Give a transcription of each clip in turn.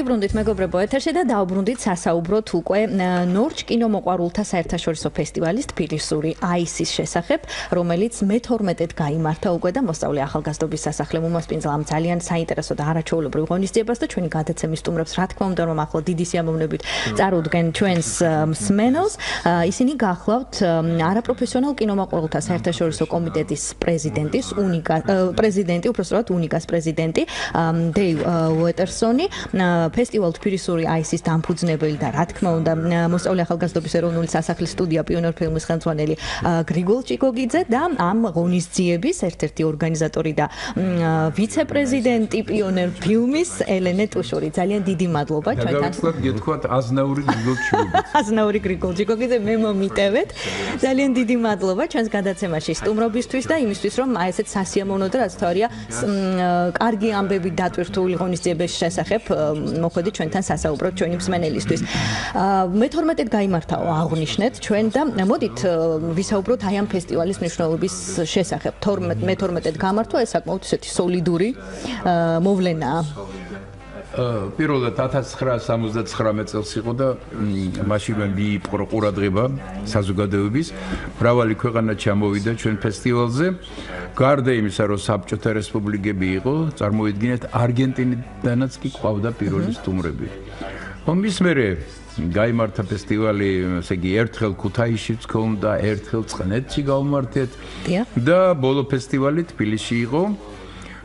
მოგებრუნდით მეგობრებო ეთერში და დავბრუნდით სასაუბროთ უკვე ნორჩ კინომოყვარულთა საერთაშორისო ფესტივალის თბილისური აისის შესახებ, რომელიც მე-12-ად გაიმართა უკვე და მოსწავლე-ახალგაზრდობის სასახლემ უმასპინძლა ძალიან საინტერესო და არაჩვეულებრივ ღონისძიებას და ჩვენი გადაცემის სტუმრებს რა თქმა უნდა რომ ახლა დიდი სიამოვნებით წარუდგენ ჩვენს მსმენელს. ისინი გახლავთ არაპროფესიონალ კინომოყვარულთა საერთაშორისო კომიტეტის პრეზიდენტის პრეზიდენტი, უпростоრად Unicas პრეზიდენტი დეივ უეტერსონი, ფესტივალ თბილისური აისის დამფუძნებელი და რა თქმა უნდა მოსწავლე-ახალგაზრდობის ეროვნული სასახლის სტუდია პიონერფილმის ხელმძღვანელი გრიგოლ ჩიგოგიძე და ამ ღონისძიების ერთ-ერთი ორგანიზატორი და ვიცე-პრეზიდენტი პიონერფილმის ელენე ტუშური. ძალიან დიდი მადლობა ჩვენთან. გეთქვათ აზნაური გრიგოლ ჩიგოგიძე. აზნაური გრიგოლ ჩიგოგიძე, მე მომიტევეთ. ძალიან დიდი მადლობა ჩვენს გადაცემაში სტუმრობისთვის და იმისთვის რომ აი ესეთ სასიამოვნო და რაც თორია კარგი ამბები დატვირთული ღონისძიების შესახებ მოხვედით ჩვენთან სასაუბროთ ჩვენი მსმენელისთვის. მე-12-ად გაიმართაო აღნიშნეთ ჩვენ და მოდით ვისაუბროთ აი ამ ფესტივალის მნიშვნელობის შესახებ. მე-12-ად გამართვა ეს საკმაოდ ისეთი სოლიდური მოვლენაა. პირველად 1979 წელს იყო და მაშინვე მიიპყრო ყურადღება საზოგადოების. მრავალი ქვეყანა ჩამოვიდა ჩვენ ფესტივალზე. გარდა იმისა, რომ საბჭოთა რესპუბლიკები იყო, წარმოიდგინეთ არგენტინიდანაც კი ყავდა პირველი სტუმრები. მის მერე გაიმართა ფესტივალი, ესე იგი, ერთხელ ქუთაისშიც ჰქონდა, ერთხელ წყნეთში გავმართეთ და ბოლო ფესტივალი თბილისში იყო.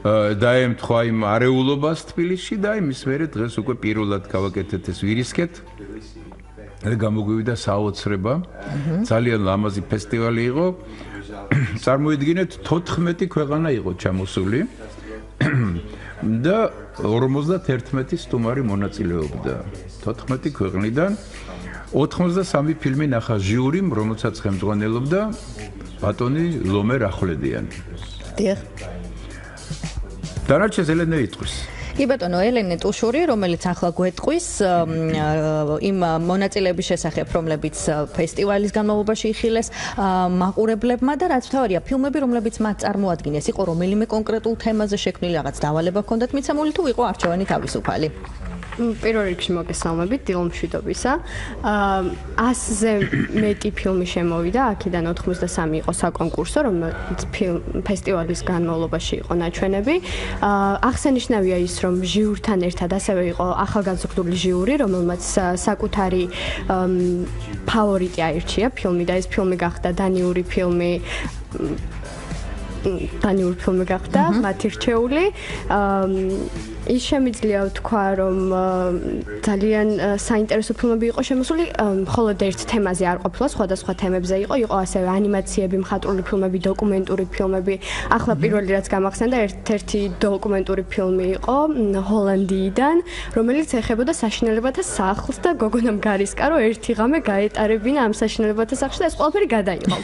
დაემთხვა იმ არეულობას თბილისში და იმის მერე დღეს უკვე პირველად გავაკეთეთ ეს ვირისკეთ. გამოგვივიდა საოცრება. ძალიან ლამაზი ფესტივალი იყო. წარმოიდგინეთ 14 ქვეყანა იყო ჩამოსული და 51 სტუმარი მონაწილეობდა 14 ქვეყნიდან. 83 ფილმი ნახა ჟიურიმ, რომელსაც ხელმძღვანელობდა ბატონი ლომერ ახვლედიანი. დიახ. დანარჩენს ელენე იტყვის. კი ბატონო, ელენე ტუშური, რომელიც ახლა გვეტყვის იმ მონაწილეების შესახებ, რომლებიც ფესტივალის განმავლობაში იხილეს მაყურებლებმა და რაც თავარია, ფილმები, რომლებიც მათ წარმოადგენს, იყო რომელიმე კონკრეტულ თემაზე შექმნილი რაღაც დავალება ჰქონდათ მიცემული თუ იყო არჩევანი თავისუფალი? პირველ რიგში მოგესალმებით დილომშვიდობისა. 100-ზე მეტი ფილმი შემოვიდა, აქედან 93 იყო საკონკურსო, რომელიც ფესტივალის განმავლობაში იყო ნაჩვენები. აღსანიშნავია ის, რომ ჟიურთან ერთად ასევე იყო ახალგაზრდული ჟიური, რომელმაც საკუთარი ფავორიტი აირჩია ფილმი და ეს ფილმი გახდა დანიური ფილმი. გახდა მათი რჩეული. ის შემიძლია ვთქვა, რომ ძალიან საინტერესო ფილმები იყო შემოსული, მხოლოდ ერთ თემაზე არ ყოფილა, სხვადასხვა თემებზე იყო ასევე ანიმაციები, მხატვრული ფილმები, დოკუმენტური ფილმები. ახლა პირველი რაც გამახსენდა, ერთ-ერთი დოკუმენტური ფილმი იყო ჰოლანდიიდან, რომელიც ეხებოდა საშინელებათა სახლს და გოგონამ გარისკარო ერთი ღამე გაეტარებინა ამ საშინელებათა სახლში და ეს ყველაფერი გადაიღო.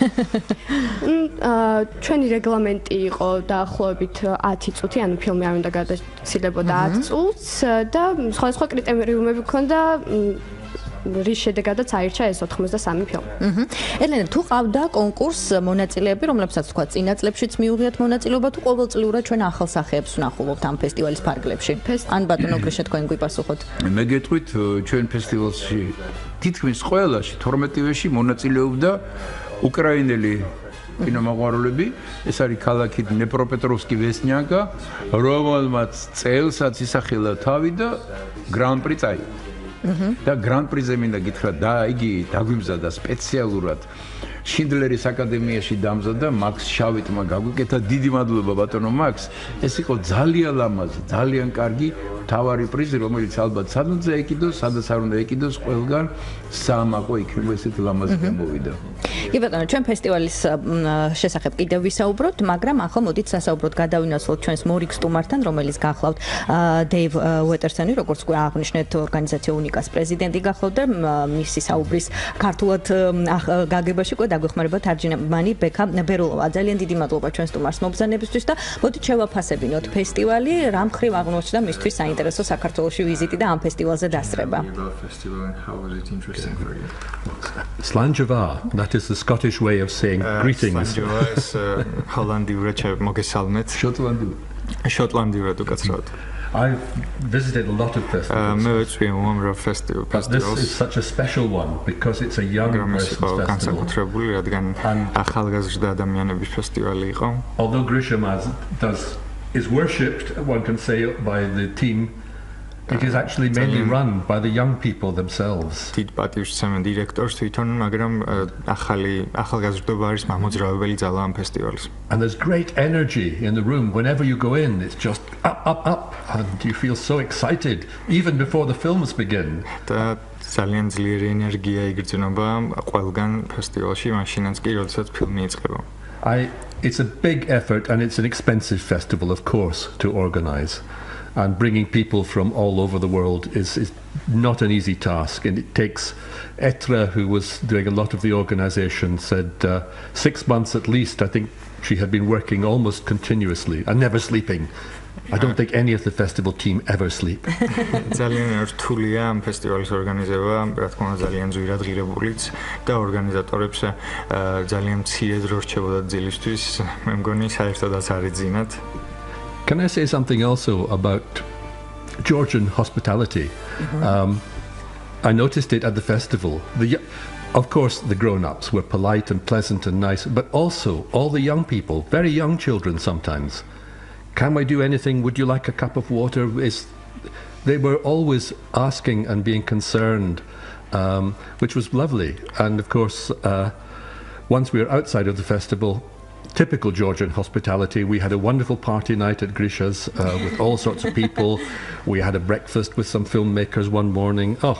ჩვენი რეგლამენტი იყო დაახლოებით 10 წუთი, ანუ ფილმი არ უნდა გადაცილებოდა 10 წუთს და სხვადასხვა კრიტერიუმები ჰქონდა, რის შედეგადაც აირჩა ეს 93 ფილმი. ელენე, თუ ყავდა კონკურს მონაწილეები, რომლებსაც თქვა წინა წლებშიც მიუღიათ მონაწილეობა, თუ ყოველწლიურად ჩვენ ახალ სახეებს ვნახულობთ ამ ფესტივალის ფარგლებში? ან ბატონო გრიშა თქვენ გვიპასუხოთ? მე გეტყვით, ჩვენ ფესტივალში თითქმის ყველაში 12-ვეში მონაწილეობდა უკრაინელი კინომოყვარულები. ეს არის ქალაქი დნეპროპეტროვსკი ვესნიანკა, რომელმაც წელსაც ისახელა თავი და გრან-პრი წაიღო. და გრან-პრიზე მინდა გითხრათ, და იგი დაგვიმზადა სპეციალურად შინდლერის აკადემიაში დამზადდა მაქს შავიტმა გაგვიკეთა. დიდი მადლობა ბატონო მაქს. ეს იყო ძალიან ლამაზი, ძალიან კარგი თავარი პრიზი, რომელიც ალბათ სადაც ეკიდოს, სადაც არ უნდა ეკიდოს, ყველგან საამაყო იქნება, ესეთი ლამაზი გამოვიდა. კი ბატონო, ჩვენ ფესტივალის შესახებ კიდევ ვისაუბროთ, მაგრამ ახლა მოდით სასაუბროთ გადავინაცვლოთ ჩვენს მორიგ სტუმართან, რომელიც გახლავთ დეივ უეტერსონი, როგორც უკვე აღნიშნეთ, ორგანიზაცია Unicas პრეზიდენტი გახლავთ და მისი საუბრის ქართულად გაგებაში უკვე დაგვეხმარება თარჯიმანი ბექა ბერულავა. ძალიან დიდი მადლობა ჩვენ სტუმარს მობრძანებისთვის და მოდით შევაფასებინოთ ფესტივალი, რა მხრივ აღმოჩნდა მისთვის საინტერესო საქართველოში ვიზიტი და ამ ფესტივალზე დასწრება. Slanjava, that is the Scottish way of saying greetings. Slanjava is Hollandiურად მოგესალმეთ. შოტლანდიურად. შოტლანდიურად უკაცრავად. I've visited a lot of festivals. But this is such a special one because it's a young person's festival. Although Grisham is worshipped, one can say, by the team, it is actually mainly run by the young people themselves. And there's great energy in the room. Whenever you go in, it's just up, up, up, and you feel so excited, even before the films begin. It's a big effort, and it's an expensive festival, of course, to organize. And bringing people from all over the world is not an easy task, and it takes Etra, who was doing a lot of the organization, said 6 months at least. I think she had been working almost continuously and never sleeping. I don't think any of the festival team ever sleep. ძალიან რთულია ამ ფესტივალის ორგანიზება, რა თქმა უნდა ძალიან ძვირად ღირებულიც და ორგანიზატორებს ძალიან მცირე დრო რჩებოდა ძილისთვის. მე მგონი საერთოდაც არ ეძინათ. Can I say something also about Georgian hospitality? I noticed it at the festival. Of course, the grown-ups were polite and pleasant and nice, but also all the young people, very young children sometimes. Can I do anything? Would you like a cup of water? They were always asking and being concerned, which was lovely. And of course, once we were outside of the festival, typical Georgian hospitality, we had a wonderful party night at Grisha's with all sorts of people. We had a breakfast with some filmmakers one morning. Oh.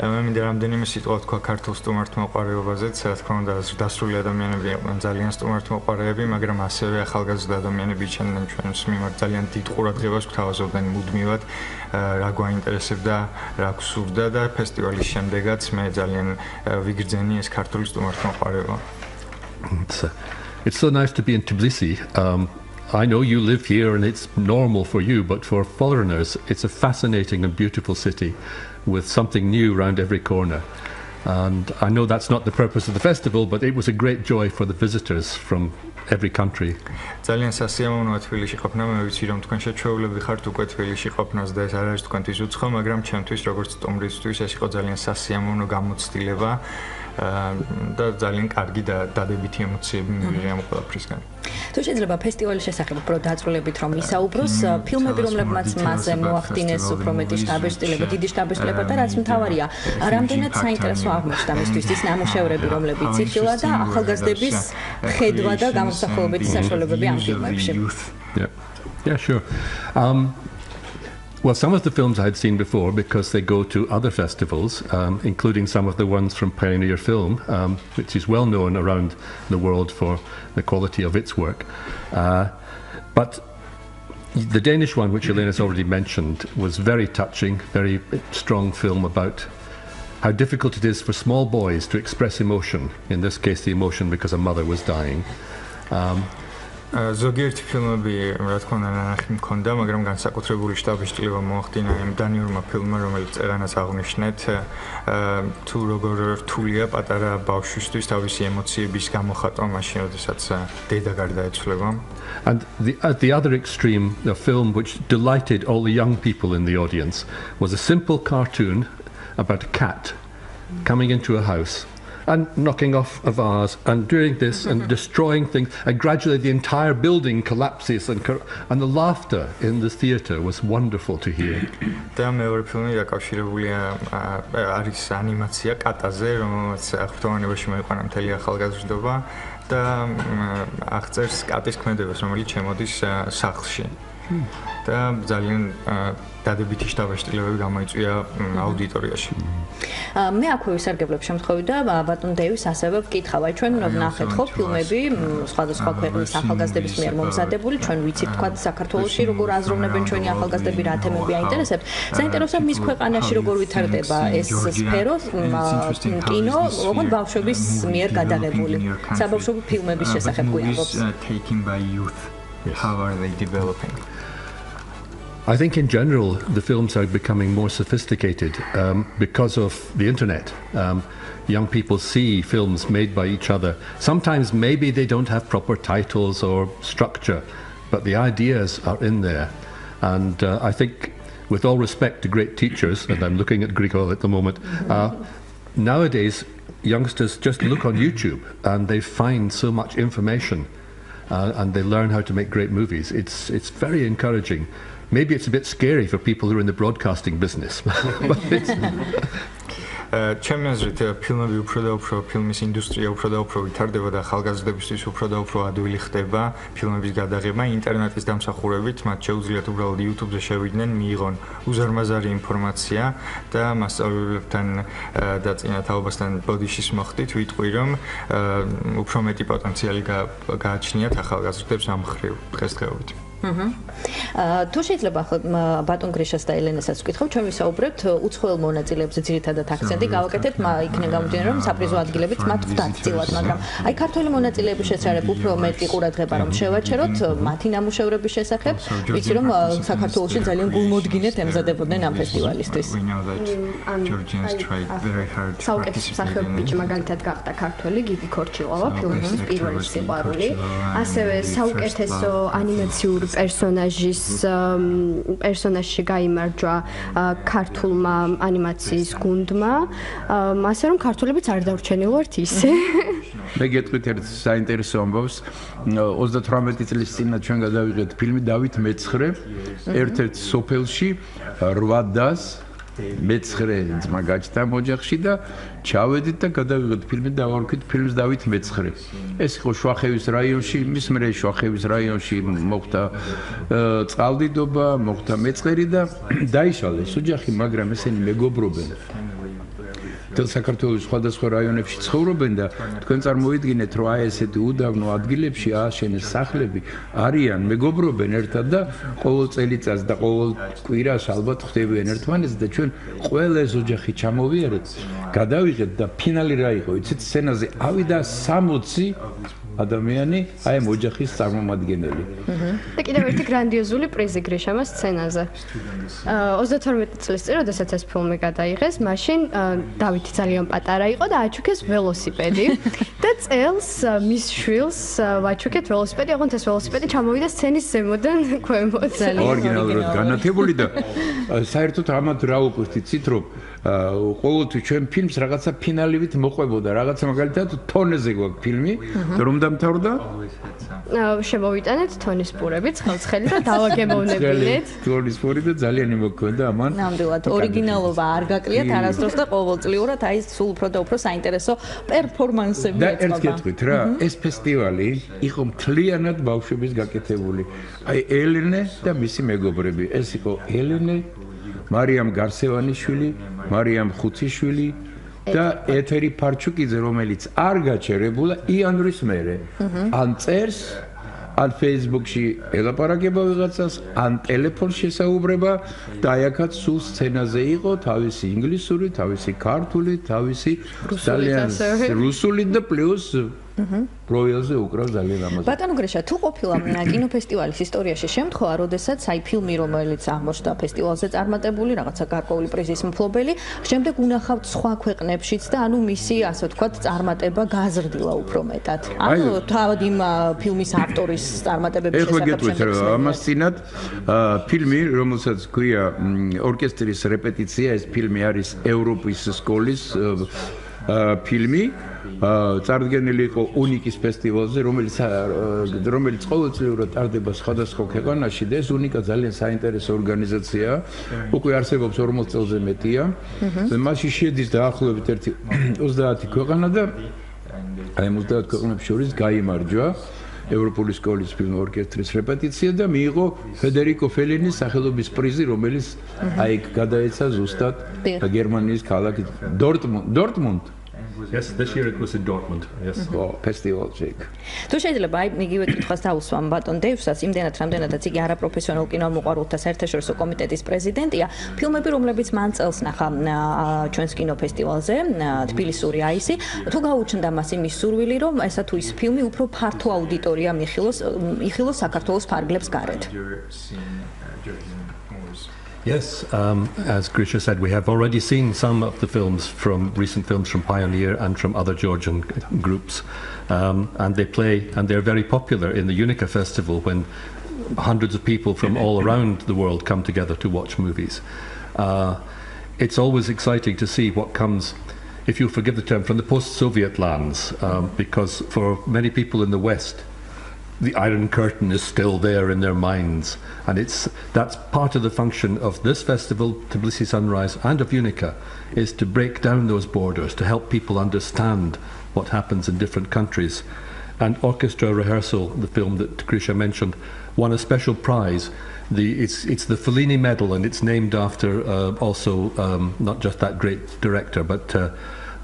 მე მინდა რამდენიმე სიტყვა თქვა ქართულ სტუმართმოყვარეობაზეც, რა თქმა უნდა, დასრული ადამიანები იყვნენ, ძალიან სტუმართმოყვარეები, მაგრამ ასევე ახალგაზრდა ადამიანები იჩენდნენ ჩვენს მიმართ ძალიან დიდ ყურადღებას, გვთავაზობდნენ მუდმივად, რა გვაინტერესებდა, რა გვსურდა და ფესტივალის შემდეგაც მე ძალიან ვიგრძენი ეს ქართული სტუმართმოყვარეობა. It's so nice to be in Tbilisi. I know you live here and it's normal for you, but for foreigners, it's a fascinating and beautiful city with something new around every corner. And I know that's not the purpose of the festival, but it was a great joy for the visitors from every country. ძალიან სასიამოვნოა თბილისში ყოფნა, მე ვიცი რომ თქვენ შეჩვეულები ხართ უკვე თბილისში ყოფნას და ეს არ არის თქვენთვის უცხო, მაგრამ ჩემთვის როგორც სტუმრისთვის ეს იყო ძალიან სასიამოვნო გამოცდილება. და ძალიან კარგი დადებითი ემოციები მივიღე ამ ყველაფრისგან. თუ შეიძლება ფესტივალის შესახებ უფრო დაწვრილებით რომ ისაუბროს, ფილმები რომლებმაც მასზე მოახდინეს უფრო მეტი შტაბ-შტილება, დიდი შტაბ-შტილება და რაც მთავარია, რამდენად საინტერესო აღმოჩნდა მისთვის ის ნამუშევრები, რომლებიც იხილა და ახალგაზრდების ხედვა და გამოსახულობითი საშუალებები ამ ფილმებში. Yeah, sure. Well, some of the films I had seen before because they go to other festivals, including some of the ones from Pioneer Film, which is well known around the world for the quality of its work. But the Danish one, which Elena's already mentioned, was very touching, very strong film about how difficult it is for small boys to express emotion, in this case the emotion because a mother was dying. ზოგიერთი ფილმები, რა თქმა უნდა, ნანახი მქონდა, მაგრამ განსაკუთრებული შტაბ-შტილება მოახდინა იმ დანიურმა ფილმმა, რომელიც წეგანაც აღნიშნეთ, თუ როგორ რთულია პატარა ბავშვისთვის თავისი ემოციების გამოხატვა მაშინ, როდესაც დედა გარდაეცვლება. And at the other extreme, a film which delighted all the young people in the audience was a simple cartoon about a cat coming into a house and knocking off a vase and doing this and destroying things, and gradually the entire building collapses, and the laughter in the theatre was wonderful to hear. და მეორე ფილმი დაკავშირებულია არის ანიმაცია კატაზე, რომელსაც აღფრთოვანებაში მოიყვანა მთელი ახალგაზრდობა და აღწერს კატის ქმედებას, რომელიც შემოდის სახლში. და ძალიან დადებითი შტაბ-შტილებები გამოიწვია აუდიტორიაში. მე აქვე ვისარგებლებ შემთხვევით და ბატონ დეივის ასევე ვკითხავ. აი ჩვენ ვნახეთ ხო ფილმები სხვადასხვა ქვეყნის ახალგაზრდების მიერ მომზადებული, ჩვენ ვიცით თქვა საქართველოში როგორ აზროვნებენ ჩვენი ახალგაზრდები, რა თემები აინტერესებთ. საინტერესოა მის ქვეყანაში როგორ ვითარდება ეს სფერო, კინო, ოღონდ ბავშვების მიერ გადაღებული. საბავშვო ფილმების შესახებ გვიამბობს. How are they developing? I think in general the films are becoming more sophisticated because of the internet. Young people see films made by each other. Sometimes maybe they don't have proper titles or structure, but the ideas are in there. And I think, with all respect to great teachers, and I'm looking at Gregor at the moment, nowadays youngsters just look on YouTube and they find so much information and they learn how to make great movies. It's very encouraging. Maybe it's a bit scary for people who are in the broadcasting business. But it's ჩემი აზრით ფილმები უფრო და უფრო ფილმის ინდუსტრია უფრო და უფრო ვითარდება და ახალგაზრდებისთვის უფრო და უფრო ადვილი ხდება ფილმების გადაღება ინტერნეტის დამსახურებით მათ შეუძლიათ უბრალოდ YouTube-ზე შევიდნენ მიიღონ უზარმაზარი ინფორმაცია და მასწავლებლებთან და წინა თაობასთან ბოდიშის მოხდით ვიტყვი რომ უფრო მეტი პოტენციალი გააჩნიათ ახალგაზრდებს ამ მხრივ დღესდღეობით თუ შეიძლება ბატონ გრიშას და ელენესაც ვკითხავ, ჩვენ ვისაუბრებთ უცხოელ მონაწილეებზე ძირითადად აქცენტი გავაკეთეთ, იქნება გამომდინარე რომ საპრიზო ადგილებიც მათ ვდაცილად, მაგრამ აი ქართველი მონაწილეების შესახებ უფრო მეტი ყურადღება რომ შევაჩეროთ მათი ნამუშევრების შესახებ, ვიცი რომ საქართველოში ძალიან გულმოდგინედ ემზადებოდნენ ამ ფესტივალისთვის. საუკეთესო მსახიობი ბიჭი მაგალითად გახდა ქართველი გიგი ქორჩილავა ფილმის პირველი სიყვარული, ასევე საუკეთესო ანიმაციური პერსონაჟში გაიმარჯვა ქართულმა ანიმაციის გუნდმა, ასე რომ ქართველებიც არ დავრჩენილვართ ისე. მე გეტყვით ერთ საინტერესო ამბავს 38 წლის წინ ჩვენ გადავიღეთ ფილმი დავით მეცხრე ერთ-ერთ სოფელში 8 დას მეცხრე ძმა გაჩნდა ოჯახში და ჩავედით და გადავიღეთ ფილმი და დავარქვით ფილმს დავით მეცხრე. ეს იყო შვახევის რაიონში, მის მერე შვახევის რაიონში მოხდა წყალდიდობა, მოხდა მეწყერი და დაიშალეს ოჯახი, მაგრამ ესენი მეგობრობენ. თელ საქართველოს სხვადასხვა რაიონებში ცხოვრობენ და თქვენ წარმოიდგინეთ რომ აი ესეთი უდაბნო ადგილებში ააშენეს სახლები, არიან მეგობრობენ ერთად და ყოველ წელიწადს და ყოველ კვირას ალბათ ხდებიან ერთმანეთს და ჩვენ ყველა ეს ოჯახი ჩამოვიარეთ, გადავიღეთ და ფინალი რა იყო, იცით, სცენაზე ავიდა 60 ადამიანი, აი ამ ოჯახის წარმომადგენელი. და კიდევ ერთი გრანდიოზული პრიზი გრიშამას სცენაზე. 32 წლის წინ, როდესაც ეს ფილმი გადაიღეს, მაშინ დავითი ძალიან პატარა იყო და აჩუქეს ველოსიპედი და წელს მის შვილს ვაჩუქეთ ველოსიპედი, ოღონდ ეს ველოსიპედი ჩამოვიდა სცენის ზემოდან ქვემოთ. ორიგინალურად განათებული და საერთოდ ამათ რა უყვირთ, იცით რომ ყოველთვის ჩვენ ფილმს რაღაცა ფინალივით მოყვებოდა, რაღაცა მაგალითად თონეზე გვაქვს ფილმი, რომ დამთავრდა? შემოვიტანეთ თონის პურები, ცხელცხელი და დავაგემოვნებინეთ. თონის პური და ძალიან იმოქმედა ამან. ნამდვილად, ორიგინალობა არ გაკლიათ არასდროს და ყოველწლიურად აი სულ უფრო და უფრო საინტერესო პერფორმანსები ეწყობა. და ერთ გეტყვით რა, ეს ფესტივალი იყო მთლიანად ბავშვების გაკეთებული. აი ელენე და მისი მეგობრები, ეს იყო ელენე, მარიამ გარსევანიშვილი, მარიამ ხუციშვილი და ეთერი ფარჩუკიძე, რომელიც არ გაჩერებულა იანვრის მერე. ან წერს, ან Facebook-ში ელაპარაკება ვიღაცას, ან ტელეფონში ესაუბრება და აი აქაც სულ სცენაზე იყო თავისი ინგლისური, თავისი ქართული, თავისი ძალიან რუსული და პლუს პროიელზე უკრავ ძალიან ამაზე. ბატონო გრიშა, თუ ყოფილა კინოფესტივალის ისტორიაში შემთხვევა, როდესაც აი ფილმი, რომელიც აღმოჩნდა ფესტივალზე წარმატებული, რაღაცა გარკვეული პრიზის მფლობელი, შემდეგ უნახავთ სხვა ქვეყნებშიც და ანუ მისი, ასე ვთქვათ, წარმატება გაზრდილა უფრო მეტად. ანუ თავად იმ ფილმის ავტორის წარმატებების შესახებ გეტყვით, ამას წინათ ფილმი, რომელსაც ქვია ორკესტრის რეპეტიცია, ეს ფილმი არის ევროპის სკოლის ფილმი. წარდგენილი იყო Unica-ის ფესტივალზე, რომელიც ყოველწლიურად ტარდება სხვადასხვა ქვეყანაში და ეს Unica ძალიან საინტერესო ორგანიზაციაა. უკვე არსებობს 40 წელზე მეტია. მასში შედის დაახლოებით 30 ქვეყანა და აი 30 ქვეყნების შორის გაიმარჯვა ევროპული სკოლის ფილმ ორკესტრის რეპეტიცია და მიიღო ფედერიკო ფელინის სახელობის პრიზი, რომელიც აი გადაეცა ზუსტად გერმანიის ქალაქ დორტმუნდ. Yes, this year it was in Dortmund. Yes. Festival check. თუ შეიძლება აი იგივე კითხვას დავუსვამ ბატონ დეივსაც, იმდენად რამდენადაც იგი არაპროფესიონალ კინომოყვარულთა საერთაშორისო კომიტეტის პრეზიდენტია, ფილმები, რომლებიც მან წელს ნახა ჩვენს კინოფესტივალზე, თბილისური აისი, თუ გაუჩნდა მას იმის სურვილი, რომ ესა თუ ის ფილმი უფრო ფართო აუდიტორია იხილოს საქართველოს ფარგლებს გარეთ. Yes, as Grisha said, we have already seen some of the recent films from Pioneer and from other Georgian groups, and they're very popular in the Unica festival when hundreds of people from all around the world come together to watch movies. It's always exciting to see what comes, if you forgive the term, from the post-Soviet lands, because for many people in the West, the Iron Curtain is still there in their minds, and that's part of the function of this festival, Tbilisi Sunrise, and of Unica, is to break down those borders, to help people understand what happens in different countries. And Orchestra Rehearsal, the film that Grisha mentioned, won a special prize. It's the Fellini Medal, and it's named after also not just that great director, but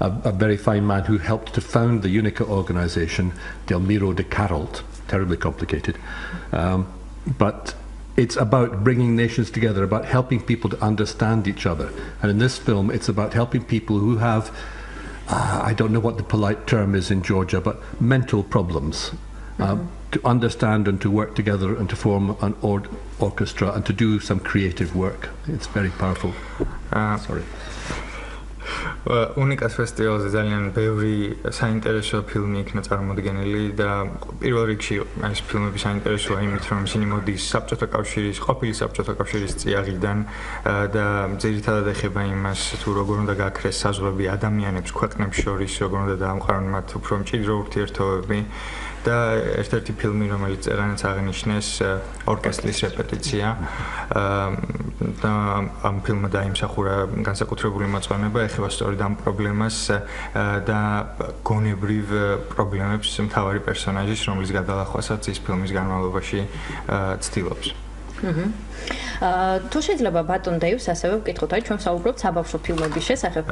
a very fine man who helped to found the Unica organization, Delmiro de Carolt. Terribly complicated, but it's about bringing nations together, about helping people to understand each other. And in this film, it's about helping people who have, I don't know what the polite term is in Georgia, but mental problems, to understand and to work together and to form an orchestra and to do some creative work. It's very powerful. Sorry. Unica festivalზე ძალიან ბევრი საინტერესო ფილმი იქნა წარმოდგენილი და პირველ რიგში ეს ფილმები საინტერესოა იმით, რომ ისინი მოდის საბჭოთა კავშირის, ყოფილი საბჭოთა კავშირის წიაღიდან და ძირითადად ეხება იმას, თუ როგორ უნდა გაქრეს საზღვრები ადამიანებს ქვეყნებს შორის, როგორ უნდა დაამყარონ მათ უფრო მჭიდრო ურთიერთობები. და ერთ-ერთი ფილმი, რომელიც წეგანაც აღნიშნეს, ორკესტრის რეპეტიცია. და ამ ფილმმა დაიმსახურა განსაკუთრებული მოწონება, ეხება სწორედ ამ პრობლემას და გონებრივ პრობლემებს მთავარი პერსონაჟის, რომლის გადალახვასაც ის ფილმის განმავლობაში ცდილობს. თუ შეიძლება ბატონ დეივს ასევე ვკითხოთ, აი ჩვენ საუბრობთ საბავშვო ფილმების შესახებ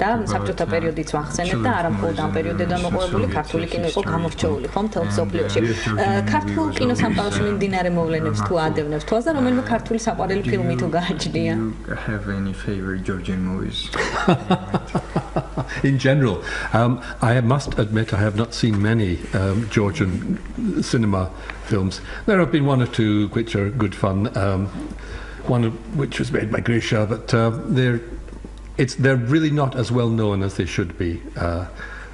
და საბჭოთა პერიოდიც ვახსენებთ და არა მხოლოდ ამ პერიოდიდან მოყვებული ქართული კინო იყო გამორჩეული, ხო, მთელ მსოფლიოში. ქართულ კინოსამყაროში მიმდინარე მოვლენებს თუ ადევნებს თვალს და რომელიმე ქართული საყვარელი ფილმი თუ გააჩნია? Have any favorite Georgian movies? In general, I must admit I have not seen many Georgian cinema films. There have been one or two which are good fun, one of which was made by Grisha, but they're really not as well known as they should be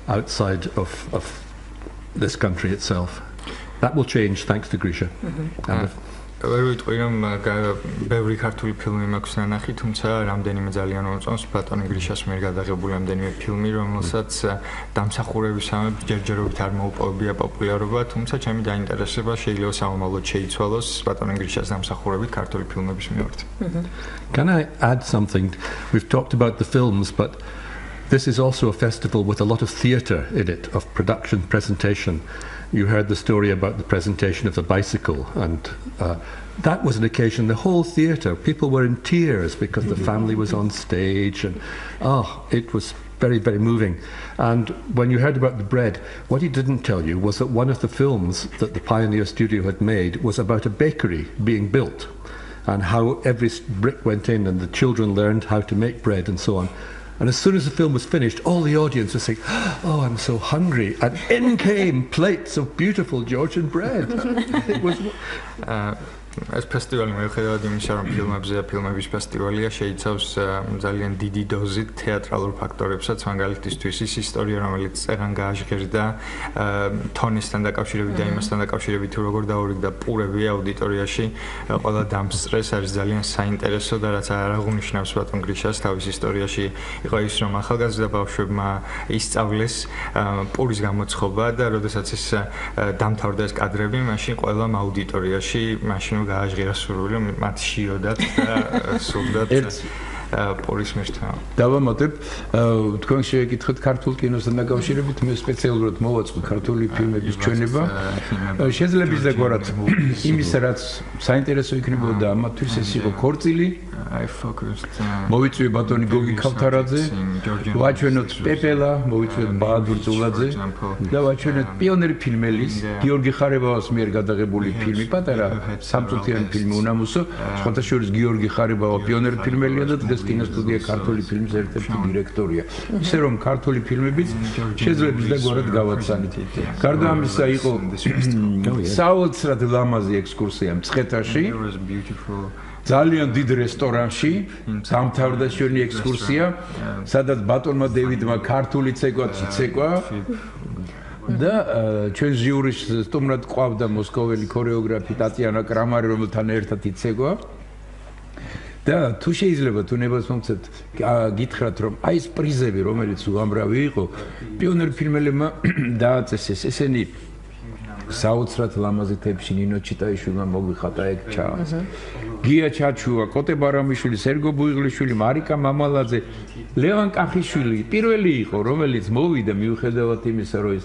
outside of this country itself. That will change thanks to Grisha. ვერ ვიტყვი რომ ბევრი ქართული ფილმი მაქვს ნანახი, თუმცა რამდენიმე ძალიან მომწონს ბატონი გრიშას მიერ გადაღებული რამდენიმე ფილმი, რომელსაც დამსახურებისამებრ ჯერჯერობით არ მოუპოვებია პოპულარობა, თუმცა ჩემი დაინტერესება შეიძლება სამომავლოდ შეიცვალოს ბატონი გრიშას დამსახურებით ქართული ფილმების მიმართ. Can I add something? We've talked about the films, but this is also a festival with a lot of theatre in it, of production, presentation. You heard the story about the presentation of the bicycle, and that was an occasion, the whole theatre, people were in tears because the family was on stage, and it was very, very moving. And when you heard about the bread, what he didn't tell you was that one of the films that the Pioneer Studio had made was about a bakery being built, and how every brick went in and the children learned how to make bread and so on. And as soon as the film was finished, all the audience was saying, "Oh, I'm so hungry." And in came plates of beautiful Georgian bread. It was... ეს ფესტივალი მიუხედავად იმისა, რომ ფილმების ფესტივალია, შეიცავს ძალიან დიდი დოზით თეატრალურ ფაქტორებსაც, მაგალითისთვის ის ისტორია, რომელიც წეგან გააჟღერდა თონისთან დაკავშირებით და იმასთან დაკავშირებით, თუ როგორ დაურიგდა პურები აუდიტორიაში, ყველა დამსწრეს არის ძალიან საინტერესო და რაც არ აღუნიშნავს ბატონ გრიშას თავის ისტორიაში, იყო ის, რომ ახალგაზრდა ბავშვებმა ისწავლეს პურის გამოცხობა და როდესაც ის დამთავრდა ეს კადრები, მაშინ ყველამ აუდიტორიაში მაშინ გააჟღერა სურვილი, მათ შიოდათ და სურდათ პურის მირთვა. დავამატებ, თქვენ შეგეკითხეთ ქართულ კინოსთან დაკავშირებით, მე სპეციალურად მოვაწყო ქართული ფილმების ჩვენება. შეიძლება ისდაგვარად იმის რაც საინტერესო იქნებოდა ამათთვის ეს იყო ქორწილი. მოვიწვიე ბატონი გოგი ქავთარაძე, ვაჩვენოთ პეპელა, მოვიწვიეთ ბაადურ ზულაძე და ვაჩვენოთ პიონერფილმის გიორგი ხარებავას მიერ გადაღებული ფილმი, პატარა სამწუთიანი ფილმი უნამუსო, სხვათა შორის გიორგი ხარებავა პიონერფილმელია და დღეს კინოსტუდია ქართული ფილმის ერთ-ერთი დირექტორია. ისე რომ ქართული ფილმებიც შეიძლება ისდაგვარად გავაცანით. გარდა ამისა იყო საოცრად ლამაზი ექსკურსია მცხეთაში. ძალიან დიდ რესტორანში დამთავრდა ჩვენი ექსკურსია, სადაც ბატონმა დევიდმა ქართული ცეკვაც იცეკვა. და ჩვენ ჟიურის სტუმრად ყავდა მოსკოველი ქორეოგრაფი ტატიანა კრამარი, რომელთან ერთად იცეგვა. და თუ შეიძლება თუ ნებას მომცეთ გითხრათ რომ აი ეს პრიზები რომელიც უამრავი იყო პიონერფილმელებმა დააწესეს ესენი საოცრად ლამაზი თეფში ნინო ჩიტაიშვილმა მოგვიხატა ეგ ჩანს გია ჩაჩუა კოტე ბარამიშვილი სერგო ბუიღლიშვილი მარიკა მამალაძე ლევან კახიშვილი პირველი იყო რომელიც მოვიდა მიუხედავად იმისა რომ ის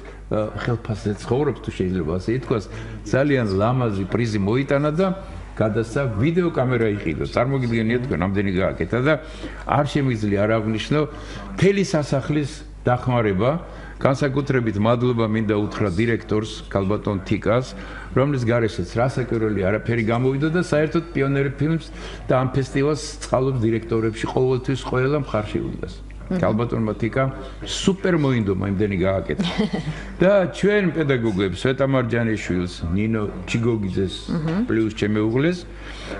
ხელფასზე ცხოვრობს თუ შეიძლება ასე ითქვას ძალიან ლამაზი პრიზი მოიტანა და გადასცა ვიდეო კამერა იყიდო. წარმოგიდგენიათ თქვენ ამდენი გააკეთა და არ შემიძლია არ აღნიშნო მთელი სასახლის დახმარება. განსაკუთრებით მადლობა მინდა უთხრა დირექტორს ქალბატონ თიკას, რომლის გარეშეც რასაკვირველი არაფერი გამოვიდა და საერთოდ პიონერფილმს და ამ ფესტივალს წყალობს დირექტორებში ყოველთვის ყველა მხარში უნდას. ქალბატონმა თიკამ სუპერ მოინდომა იმდენი გააკეთა. და ჩვენ პედაგოგებს სვეტა მარჯანიშვილს, ნინო ჩიგოგიძეს, პლუს ჩემი უღლეს,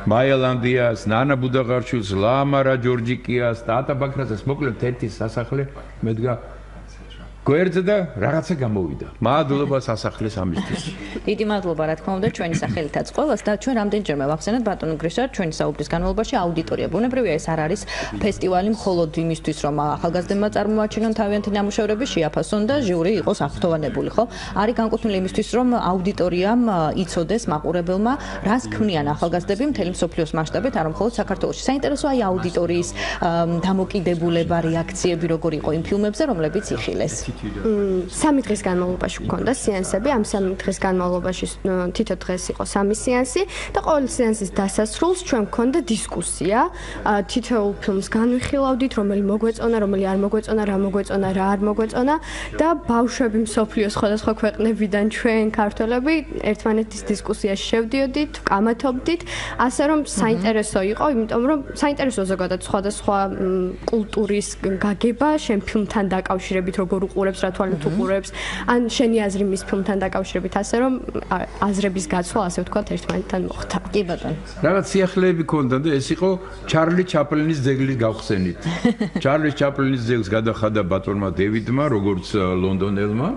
მაია ლანდიას, ნანა ბუდაღარშვილს, ლამარა ჯორჯიკიას და ატა ბაქრაძეს მოკლედ ერთი სასახლე მედგა გვერდზე და რაღაცა გამოვიდა. მადლობა სასახლის ამისთვის. დიდი მადლობა რა თქმა უნდა ჩვენი სახელითაც ყველას და ჩვენ რამდენჯერმე ვახსენეთ ბატონო გრიშარ ჩვენი საუბრის განმავლობაში აუდიტორია. ბუნებრივია ეს არ არის ფესტივალი მხოლოდ იმისთვის რომ ახალგაზრდებმა წარმოაჩინონ თავიანთი ნამუშევრები შეაფასონ და ჟიური იყოს აღფრთოვანებული, ხო? არის განკუთვნილი იმისთვის რომ აუდიტორიამ იცოდეს მაყურებელმა რას ქმნიან ახალგაზრდები მთელი მსოფლიოს მასშტაბით, არა მხოლოდ საქართველოში. საინტერესოა აი აუდიტორიის დამოკიდებულება, რეაქციები როგორ იყო იმ ფილმებზე, რომლებიც იხილეს. 3 დღის განმავლობაში გქონდა სეანსები, ამ 3 დღის განმავლობაში თითო დღეს იყო 3 სეანსი და ყოველი სეანსის დასასრულს ჩვენ გქონდა დისკუსია. თითოეულ ფილმს განვიხილავდით, რომელი მოგვეწონა, რომელი არ მოგვეწონა, რა მოგვეწონა, რა არ მოგვეწონა და ბავშვები მსოფლიოს სხვადასხვა ქვეყნებიდან ჩვენ ქართველები ერთმანეთის დისკუსიაში შევდიოდით, ვკამათობდით, ასე რომ საინტერესო იყო, იმიტომ რომ საინტერესო ზოგადად სხვადასხვა კულტურის გაგება შენ ფილმთან დაკავშირებით როგორ უყურებს რა თვალით უყურებს ან შენი აზრი მის ფილმთან დაკავშირებით ასე რომ აზრების გაცვლა ასე ვთქვათ ერთმანეთთან მოხდა. კი ბატონო. რაღაც სიახლეები ქონდა და ეს იყო ჩარლი ჩაპლინის ძეგლის გავხსენით. ჩარლი ჩაპლინის ძეგლს გადახადა ბატონმა დეივიდმა, როგორც ლონდონელმა.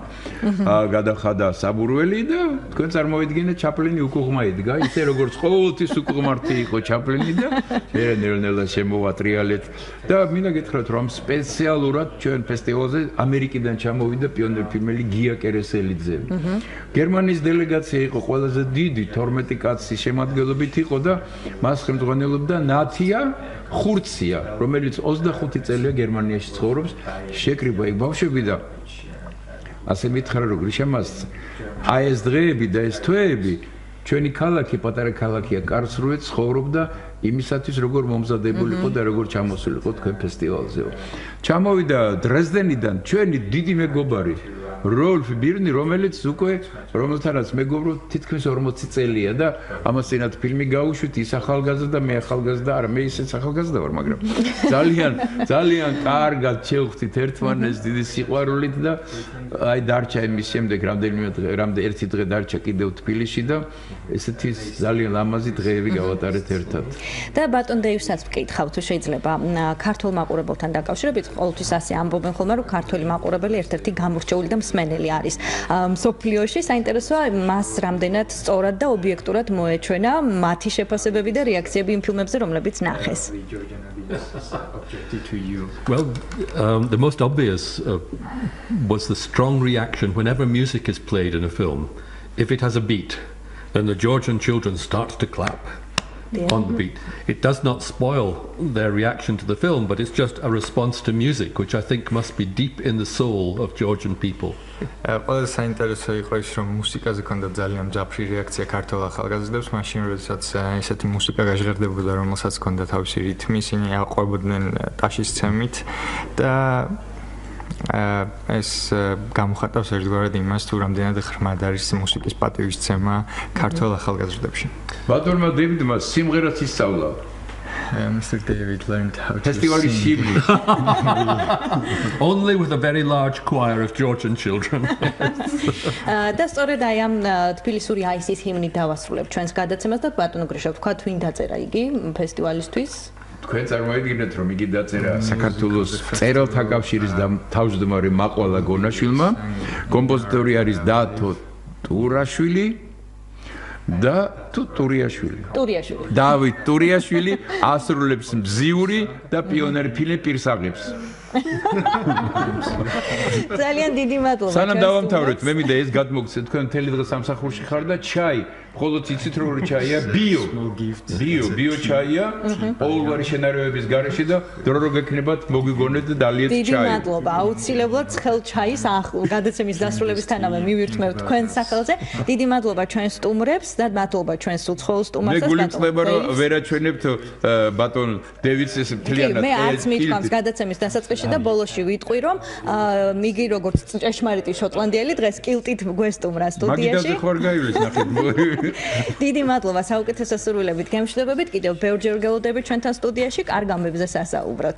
გადახადა საბურველი და თქვენ წარმოვიდგინეთ ჩაპლინი უკუღმა იდგა, ისე როგორც ყოველთვის უკუღმართი იყო ჩაპლინი და ნელ-ნელა შემოვატრიალეთ და მინდა გითხრათ რომ სპეციალურად ჩვენ ფესტივალზე ამერიკიდან ჩამოვიდა პიონერფილმელი გია კერესელიძე. გერმანიის დელეგაცია იყო ყველაზე დიდი 12 კაცის შემადგენლობით იყო და მას ხელმძღვანელობდა ნათია ხურცია, რომელიც 25 წელია გერმანიაში ცხოვრობს, შეკრიბა იქ ბავშვები და ასე მითხრა რომ გრიშამას აი ეს დღეები და ეს თვეები ჩვენი ქალაქი პატარა ქალაქია კარლსრუე ცხოვრობდა იმისათვის როგორ მომზადებული იყო და როგორ ჩამოსულიყო თქვენ ფესტივალზე. ჩამოვიდა დრეზდენიდან ჩვენი დიდი მეგობარი როლფ ბირნი, რომელიც უკვე რომელთანაც მეგობრობ თითქმის 40 წელია და ამას წინათ ფილმი გაუშვით ის ახალგაზრდა მე ახალგაზრდა არა მე ისეც ახალგაზრდა ვარ მაგრამ ძალიან კარგად შევხვდით ერთმანეთს დიდი სიყვარულით და აი დარჩა იმის შემდეგ რამდენი ერთი დღე დარჩა კიდევ თბილისში და ესეთი ძალიან ლამაზი დღეები გავატარეთ ერთად. და ბატონ დეივსაც ვკითხავ თუ შეიძლება ქართულ მაყურებელთან დაკავშირებით ყოველთვის ასე ამბობენ ხოლმე რომ ქართული მაყურებელი ერთ-ერთი გამორჩეული და მსმენელი არის მსოფლიოში. საინტერესოა მას რამდენად სწორად და ობიექტურად მოეჩვენა მათი შეფასებები და რეაქციები იმ ფილმებზე რომლებიც ნახეს. Well, the most obvious was the strong reaction whenever music is played in a film. If it has a beat, then the Georgian children start to clap. On the beat. It does not spoil their reaction to the film, but it's just a response to music, which I think must be deep in the soul of Georgian people. ყველა საინტერესო იყო ის, რომ მუსიკაზე ქონდა ძალიან მძაფრი რეაქცია ქართულ ახალგაზრდებს, მაშინ როდესაც ესეთი მუსიკა გაჟღერდებოდა, რომელსაც ქონდა თავისი რითმი, ისინი აყვებოდნენ ტაშის ცემით და ეს გამოხატავს ერთგვარად იმას, თუ რამდენად ღრმად არის მუსიკის პატივისცემა ქართულ ახალგაზრდებში. ბატონმა დეივიდმა სიმღერაც ისწავლა. Mr. David learned how to ფესტივალის sing. ჰიმნი. Only with a very large choir of Georgian children. და სწორედ აი ამ თბილისური აისის ჰიმნით დავასრულებ ჩვენს გადაცემას და ბატონო გრიშა თქვა თუ ვინ დაწერა იგი ფესტივალისთვის? თქვენ წარმოიდგინეთ რომ იგი დაწერა საქართველოს მწერალთა კავშირის თავმჯდომარე მაყვალა გონაშვილმა, კომპოზიტორი არის დათო ტურაშვილი და ტურიაშვილი. დავით ტურიაშვილი ასრულებს მზიური და პიონერფილმის პირსაღებს. ძალიან დიდი მადლობა. სანამ დავამთავრეთ, მე მინდა ეს გადმოგცეთ, თქვენ მთელი დღე სამსახურში ხარ და ჩაი, მხოლოდ იცით როგორი ჩაია? ბიო ჩაია, ყოველგვარი შენარევების გარეშე და დრო რო გექნებათ, მოგიგონეთ და დალიეთ ჩაი. დიდი მადლობა. აუცილებლად ცხელ ჩაის გადაცემის დასრულებისთანავე მივირთმევთ თქვენ სახელზე. დიდი მადლობა ჩვენ სტუმრებს და მადლობა ჩვენს უცხოელ სტუმარს. მე გულწრფელდება რომ ვერ აჩვენებთ ბატონ დევის ეს მთლიანად. მე არც მიყვანს გადაცემის დასაწყისში და ბოლოში ვიტყვი რომ მიგი როგორც ჭეშმარიტი შოტლანდიელი დღეს კილტით გვესტუმრა სტუდიაში. მაგიდაზე ხوار გაივლის ნახეთ. დიდი მადლობა საუკეთესო სურვილებით გემშვიდობებით კიდევ ბევრჯერ გელოდებით ჩვენთან სტუდიაში კარგ ამბებზე სასაუბროთ.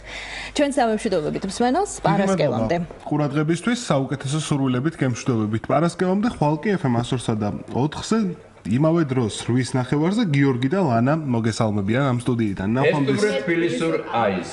ჩვენ სამშვიდობებით მსმენელს პარასკევამდე. ყურადღებისთვის საუკეთესო სურვილებით გემშვიდობებით პარასკევამდე ხვალკი FM 104-სა და 4-ზე იმავე დროს 8-ის ნახევარზე გიორგი და ლანა მოგესალმებიან ამ სტუდიიდან. ეს თბილისურ აის